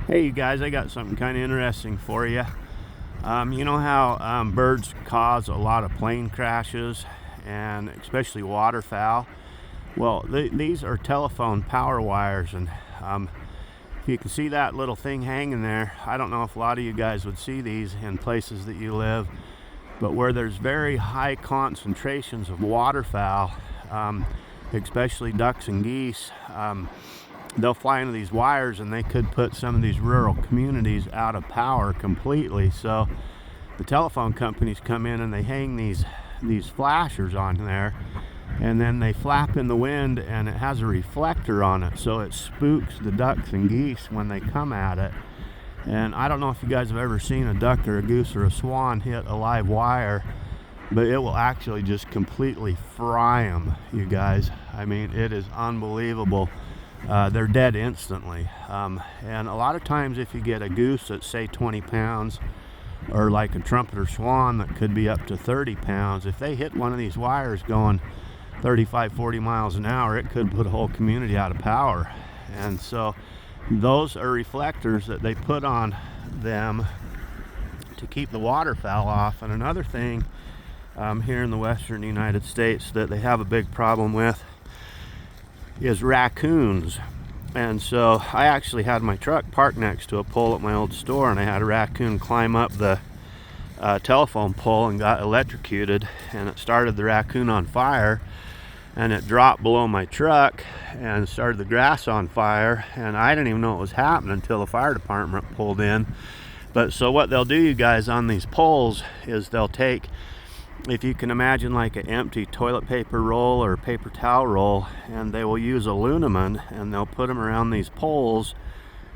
Hey you guys, I got something kind of interesting for you. You know how birds cause a lot of plane crashes and especially waterfowl? Well, these are telephone power wires, and if you can see that little thing hanging there, I don't know if a lot of you guys would see these in places that you live, but where there's very high concentrations of waterfowl, especially ducks and geese, they'll fly into these wires and they could put some of these rural communities out of power completely. So the telephone companies come in and they hang these flashers on there, and then they flap in the wind, and it has a reflector on it, so it spooks the ducks and geese when they come at it. And I don't know if you guys have ever seen a duck or a goose or a swan hit a live wire, but it will actually just completely fry them, you guys. I mean, it is unbelievable. They're dead instantly. And a lot of times if you get a goose that's say 20 pounds, or like a trumpeter swan that could be up to 30 pounds, if they hit one of these wires going 35-40 miles an hour, it could put a whole community out of power. And so those are reflectors that they put on them to keep the waterfowl off. And another thing here in the western United States that they have a big problem with is raccoons. And so I actually had my truck parked next to a pole at my old store, and I had a raccoon climb up the telephone pole and got electrocuted, and it started the raccoon on fire, and it dropped below my truck and started the grass on fire, and I didn't even know it was happening until the fire department pulled in. But so what they'll do, you guys, on these poles is they'll take, if you can imagine like an empty toilet paper roll or paper towel roll, and they will use aluminum and they'll put them around these poles,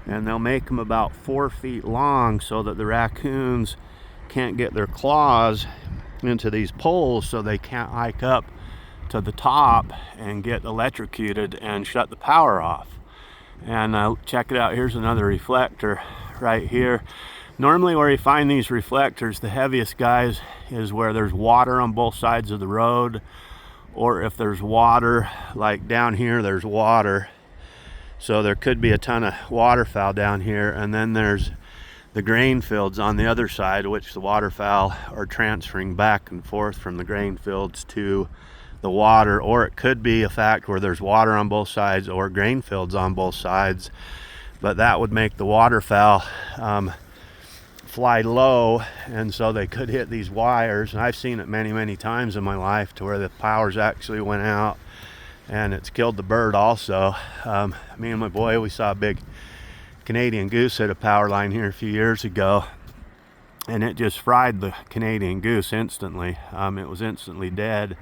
and they'll make them about 4 feet long so that the raccoons can't get their claws into these poles, so they can't hike up to the top and get electrocuted and shut the power off. And check it out, here's another reflector right here. Normally where you find these reflectors, the heaviest guys, is where there's water on both sides of the road, or if there's water, like down here there's water, so there could be a ton of waterfowl down here. And then there's the grain fields on the other side, which the waterfowl are transferring back and forth from the grain fields to the water. Or it could be a fact where there's water on both sides or grain fields on both sides, but that would make the waterfowl fly low, and so they could hit these wires. And I've seen it many times in my life to where the powers actually went out and it's killed the bird also. Me and my boy, we saw a big Canadian goose hit a power line here a few years ago, and it just fried the Canadian goose instantly. It was instantly dead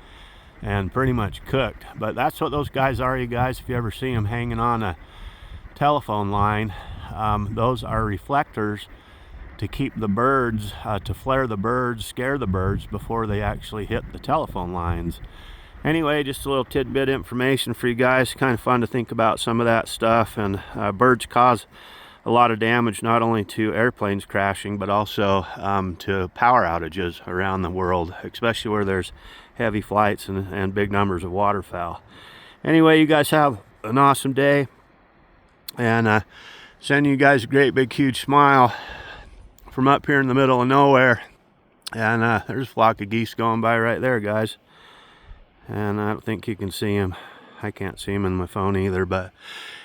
and pretty much cooked. But that's what those guys are, you guys. If you ever see them hanging on a telephone line, those are reflectors to keep the birds, to flare the birds, scare the birds before they actually hit the telephone lines. Anyway, just a little tidbit information for you guys. Kind of fun to think about some of that stuff. And birds cause a lot of damage, not only to airplanes crashing, but also to power outages around the world, especially where there's heavy flights and big numbers of waterfowl. Anyway, you guys have an awesome day, and sending you guys a great big huge smile from up here in the middle of nowhere. And there's a flock of geese going by right there, guys, and I don't think you can see them. I can't see them in my phone either. But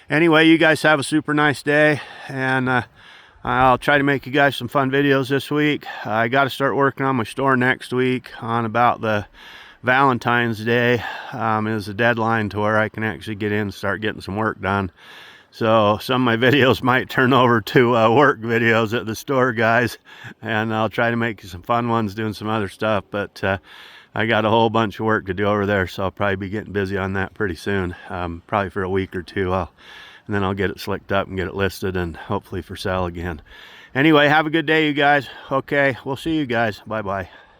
anyway, you guys have a super nice day, and I'll try to make you guys some fun videos this week. I got to start working on my store next week on about the Valentine's Day is the deadline to where I can actually get in and start getting some work done. So some of my videos might turn over to work videos at the store, guys, and I'll try to make you some fun ones doing some other stuff. But I got a whole bunch of work to do over there, so I'll probably be getting busy on that pretty soon, probably for a week or two. And then I'll get it slicked up and get it listed and hopefully for sale again. Anyway, have a good day, you guys. Okay, we'll see you guys. Bye-bye.